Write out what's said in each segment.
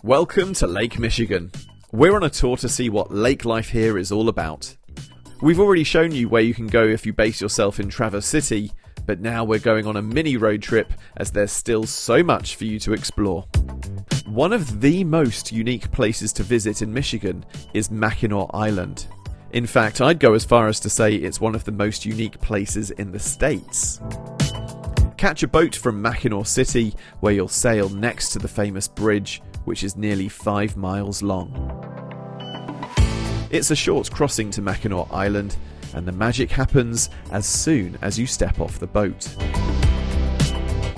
Welcome to Lake Michigan. We're on a tour to see what lake life here is all about. We've already shown you where you can go if you base yourself in Traverse City, but now we're going on a mini road trip as there's still so much for you to explore. One of the most unique places to visit in Michigan is Mackinac Island. In fact, I'd go as far as to say it's one of the most unique places in the States. Catch a boat from Mackinac City, where you'll sail next to the famous bridge, which is nearly 5 miles long. It's a short crossing to Mackinac Island, and the magic happens as soon as you step off the boat.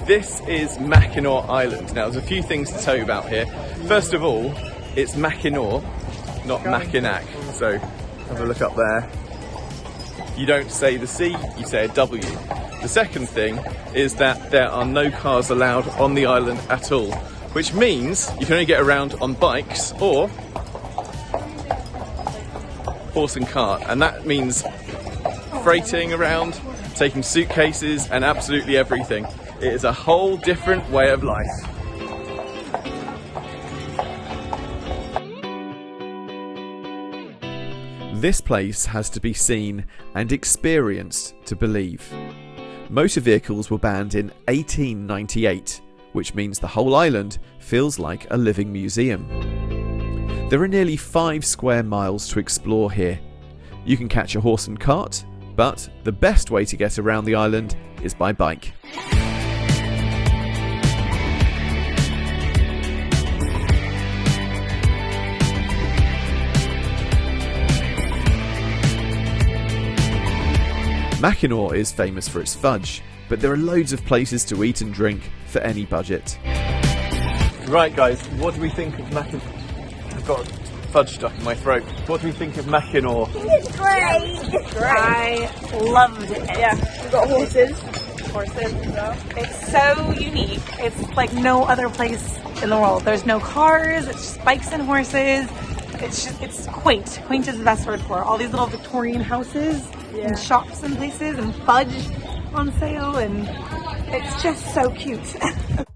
This is Mackinac Island. Now, there's a few things to tell you about here. First of all, it's Mackinac, not Mackinac. So, have a look up there. You don't say the C, you say a W. The second thing is that there are no cars allowed on the island at all, which means you can only get around on bikes or horse and cart, and that means freighting around, taking suitcases and absolutely everything. It is a whole different way of life. This place has to be seen and experienced to believe. Motor vehicles were banned in 1898, which means the whole island feels like a living museum. There are nearly 5 square miles to explore here. You can catch a horse and cart, but the best way to get around the island is by bike. Mackinac is famous for its fudge, but there are loads of places to eat and drink for any budget. Right guys, what do we think of Mackinac? I've got fudge stuck in my throat. What do we think of Mackinac? It's great! It's great! I loved it. Yeah, we've got horses. It's so unique. It's like no other place in the world. There's no cars, it's just bikes and horses. It's quaint. Quaint is the best word for it. All these little Victorian houses and shops and places and fudge on sale, and it's just so cute.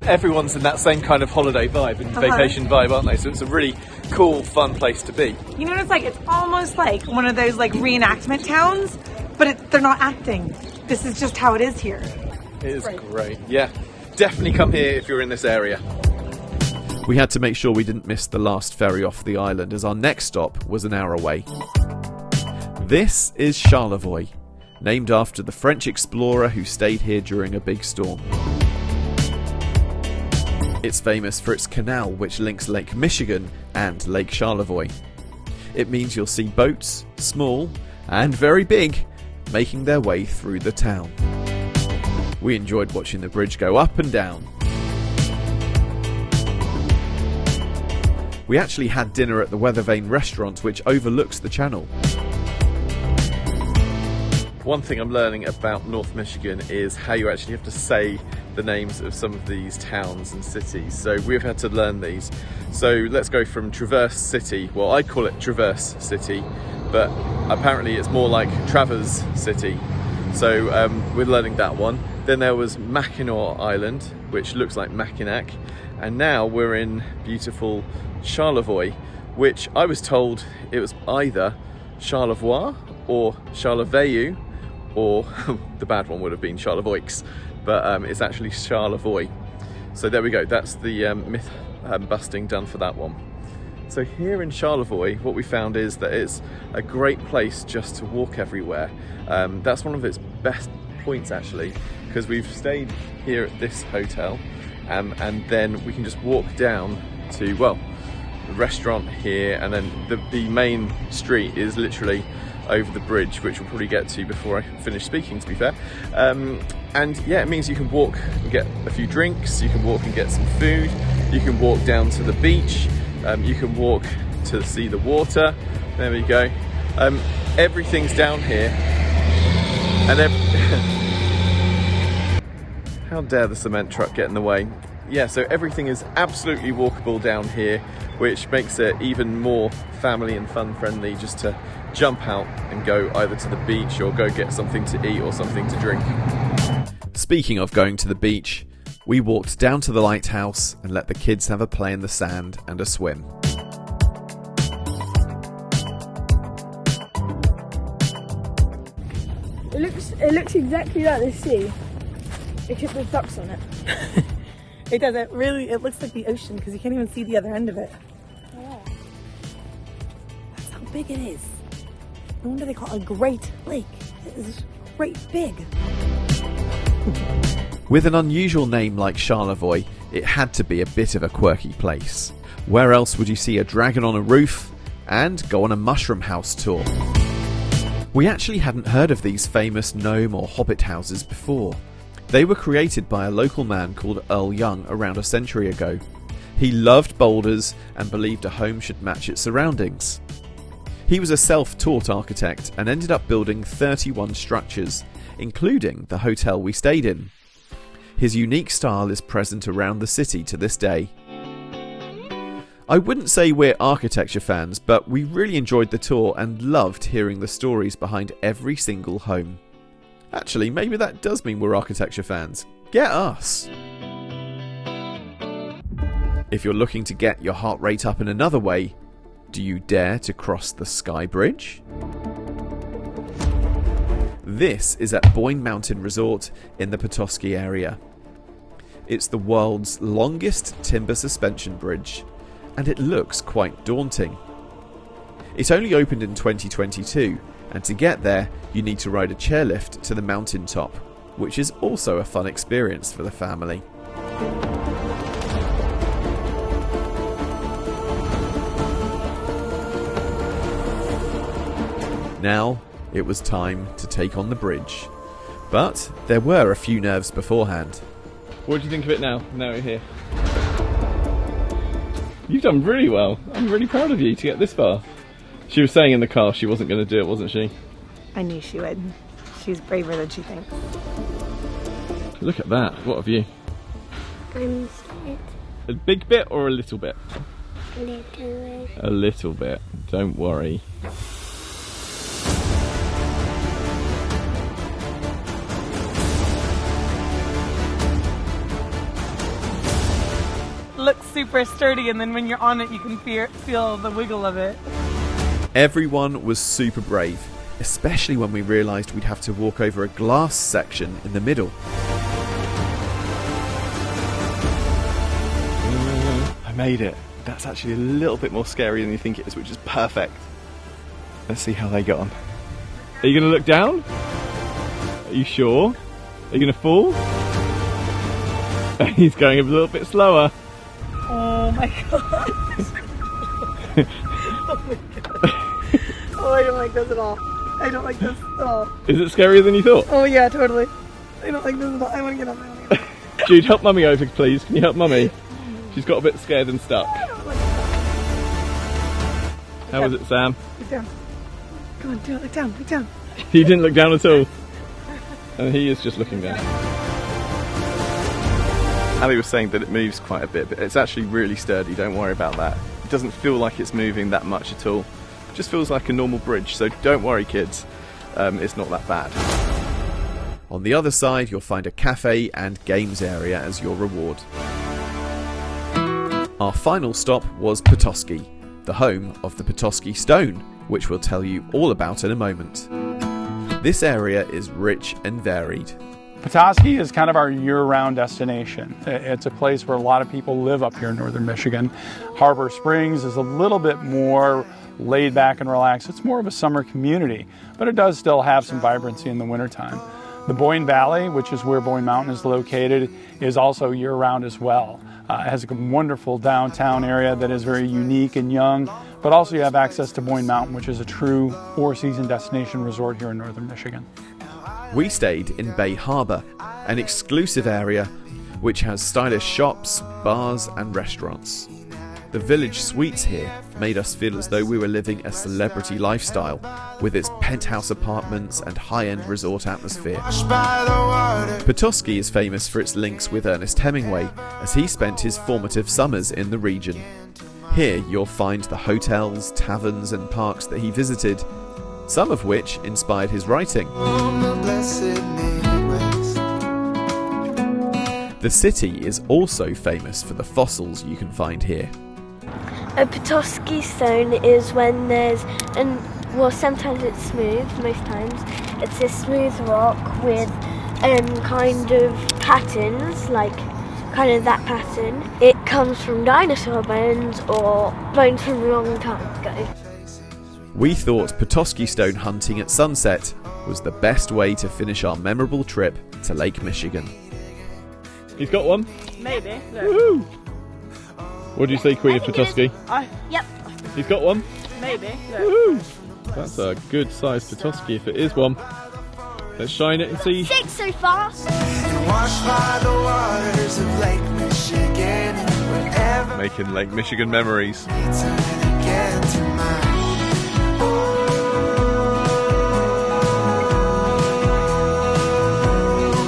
Everyone's in that same kind of holiday vibe and vacation vibe, aren't they? So it's a really cool, fun place to be. You know what it's like? It's almost like one of those like reenactment towns, but they're not acting. This is just how it is here. It is great. Yeah, definitely come here if you're in this area. We had to make sure we didn't miss the last ferry off the island, as our next stop was an hour away. This is Charlevoix, named after the French explorer who stayed here during a big storm. It's famous for its canal, which links Lake Michigan and Lake Charlevoix. It means you'll see boats, small and very big, making their way through the town. We enjoyed watching the bridge go up and down. We actually had dinner at the Weather Vane restaurant, which overlooks the channel. One thing I'm learning about North Michigan is how you actually have to say the names of some of these towns and cities. So we've had to learn these. So let's go from Traverse City. Well, I call it Traverse City, but apparently it's more like Travers City. So we're learning that one. Then there was Mackinac Island, which looks like Mackinac. And now we're in beautiful Charlevoix, which I was told it was either Charlevoix or Charlevoix, or the bad one would have been Charlevoix, but it's actually Charlevoix. So there we go, that's the myth busting done for that one. So here in Charlevoix, what we found is that it's a great place just to walk everywhere. That's one of its best points actually, because we've stayed here at this hotel, and then we can just walk down to, well, the restaurant here, and then the main street is literally over the bridge, which we'll probably get to before I finish speaking, to be fair. And yeah, it means you can walk and get a few drinks, you can walk and get some food, you can walk down to the beach, you can walk to see the water. There we go. Everything's down here, and how dare the cement truck get in the way. Yeah, so everything is absolutely walkable down here, which makes it even more family and fun friendly just to jump out and go either to the beach or go get something to eat or something to drink. Speaking of going to the beach, We walked down to the lighthouse and let the kids have a play in the sand and a swim. It looks exactly like the sea, except there's ducks on it. It does. It looks like the ocean because you can't even see the other end of it. Oh. That's how big it is. No wonder they call it a Great Lake. It is great big. With an unusual name like Charlevoix, it had to be a bit of a quirky place. Where else would you see a dragon on a roof and go on a mushroom house tour? We actually hadn't heard of these famous gnome or hobbit houses before. They were created by a local man called Earl Young around a century ago. He loved boulders and believed a home should match its surroundings. He was a self-taught architect and ended up building 31 structures, including the hotel we stayed in. His unique style is present around the city to this day. I wouldn't say we're architecture fans, but we really enjoyed the tour and loved hearing the stories behind every single home. Actually, maybe that does mean we're architecture fans. Get us! If you're looking to get your heart rate up in another way, do you dare to cross the Skybridge? This is at Boyne Mountain Resort in the Petoskey area. It's the world's longest timber suspension bridge, and it looks quite daunting. It only opened in 2022, and to get there you need to ride a chairlift to the mountain top, which is also a fun experience for the family. Now it was time to take on the bridge, but there were a few nerves beforehand. What do you think of it now you're here? You've done really well. I'm really proud of you to get this far. She was saying in the car she wasn't going to do it, wasn't she? I knew she would. She's braver than she thinks. Look at that. What have you? I'm scared. A big bit or a little bit? A little bit. A little bit. Don't worry. Looks super sturdy, and then when you're on it you can feel the wiggle of it. Everyone was super brave, especially when we realised we'd have to walk over a glass section in the middle. I made it. That's actually a little bit more scary than you think it is, which is perfect. Let's see how they get on. Are you going to look down? Are you sure? Are you going to fall? He's going a little bit slower. Oh my god. Oh my god. Oh, I don't like this at all. I don't like this at all. Is it scarier than you thought? Oh yeah, totally. I don't like this at all. I want to get up. Jude, help Mummy over, please. Can you help Mummy? She's got a bit scared and stuck. How was it, Sam? Look down. Come on, look down, look down. He didn't look down at all. And he is just looking down. Ali was saying that it moves quite a bit, but it's actually really sturdy, don't worry about that. It doesn't feel like it's moving that much at all. It just feels like a normal bridge, so don't worry kids, it's not that bad. On the other side you'll find a cafe and games area as your reward. Our final stop was Petoskey, the home of the Petoskey Stone, which we'll tell you all about in a moment. This area is rich and varied. Petoskey is kind of our year-round destination. It's a place where a lot of people live up here in northern Michigan. Harbor Springs is a little bit more laid back and relaxed. It's more of a summer community, but it does still have some vibrancy in the wintertime. The Boyne Valley, which is where Boyne Mountain is located, is also year-round as well. It has a wonderful downtown area that is very unique and young, but also you have access to Boyne Mountain, which is a true four-season destination resort here in northern Michigan. We stayed in Bay Harbor, an exclusive area which has stylish shops, bars and restaurants. The village suites here made us feel as though we were living a celebrity lifestyle, with its penthouse apartments and high-end resort atmosphere. Petoskey is famous for its links with Ernest Hemingway, as he spent his formative summers in the region. Here you'll find the hotels, taverns and parks that he visited, some of which inspired his writing. The city is also famous for the fossils you can find here. A Petoskey stone is when there's, well, sometimes it's smooth, most times it's a smooth rock with kind of patterns, like kind of that pattern. It comes from dinosaur bones or bones from a long time ago. We thought Petoskey stone hunting at sunset was the best way to finish our memorable trip to Lake Michigan. He's got one? Maybe. Woohoo! What do you say, Queen of Petoskey? Yep. He's got one? Maybe. Woohoo! That's a good sized Petoskey if it is one. Let's shine it and see. 6 so far. Washed by the waters of Lake Michigan. Whenever Making Lake Michigan memories. turn again to mine.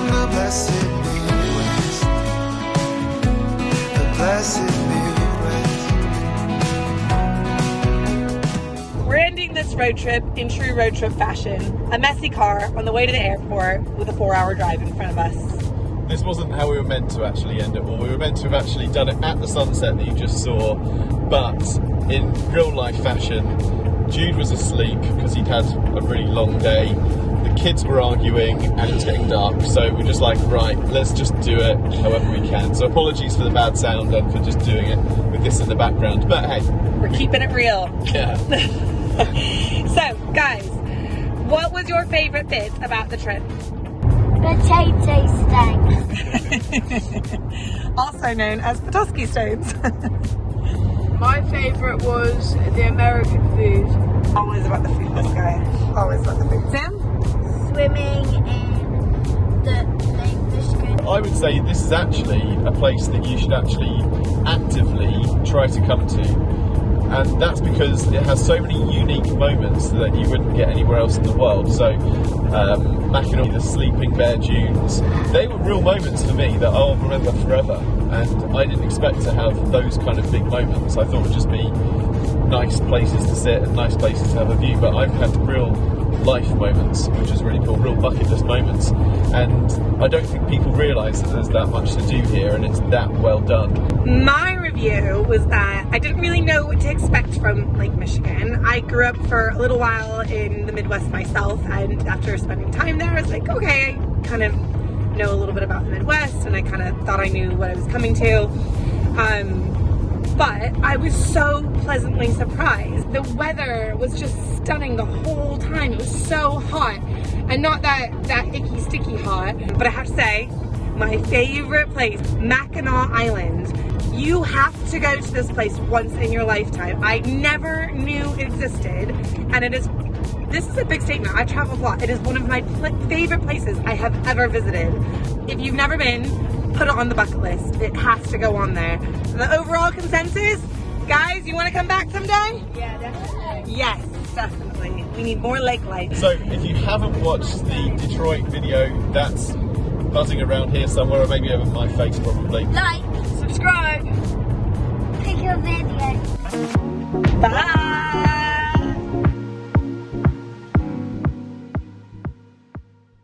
The blessed Midwest. The blessed Midwest. We're ending this road trip in true road trip fashion. A messy car on the way to the airport with a 4-hour drive in front of us. This wasn't how we were meant to actually end it all. We were meant to have actually done it at the sunset that you just saw, but in real life fashion, Jude was asleep because he'd had a really long day. The kids were arguing and it was getting dark, so we're just like, right, let's just do it however we can. So apologies for the bad sound and for just doing it with this in the background, but hey. We're keeping it real. Yeah. So, guys, what was your favourite bit about the trip? Potato stones. Also known as Petoskey stones. My favourite was the American food. Always about the food, this guy. Always about the food. Sam? Swimming in the Lake Michigan. I would say this is actually a place that you should actually actively try to come to. And that's because it has so many unique moments that you wouldn't get anywhere else in the world. So, Mackinac, the Sleeping Bear Dunes, they were real moments for me that I'll remember forever. And I didn't expect to have those kind of big moments. I thought it would just be nice places to sit and nice places to have a view. But I've had real life moments, which is really cool, real bucket list moments. And I don't think people realise that there's that much to do here and it's that well done. My review was that I didn't really know what to expect from Lake Michigan. I grew up for a little while in the Midwest myself, and after spending time there, I was like, okay, I kind of know a little bit about the Midwest, and I kind of thought I knew what I was coming to. But I was so pleasantly surprised. The weather was just stunning the whole time. It was so hot, and not that icky sticky hot, but I have to say, my favorite place, Mackinac Island. You have to go to this place once in your lifetime. I never knew it existed, and this is a big statement. I travel a lot. It is one of my favorite places I have ever visited. If you've never been, put it on the bucket list. It has to go on there. The overall consensus, guys, you want to come back someday? Yeah, definitely. Yes, definitely. We need more lake life. So if you haven't watched the Detroit video, that's buzzing around here somewhere, or maybe over my face probably. Like, Subscribe. click your video. Bye.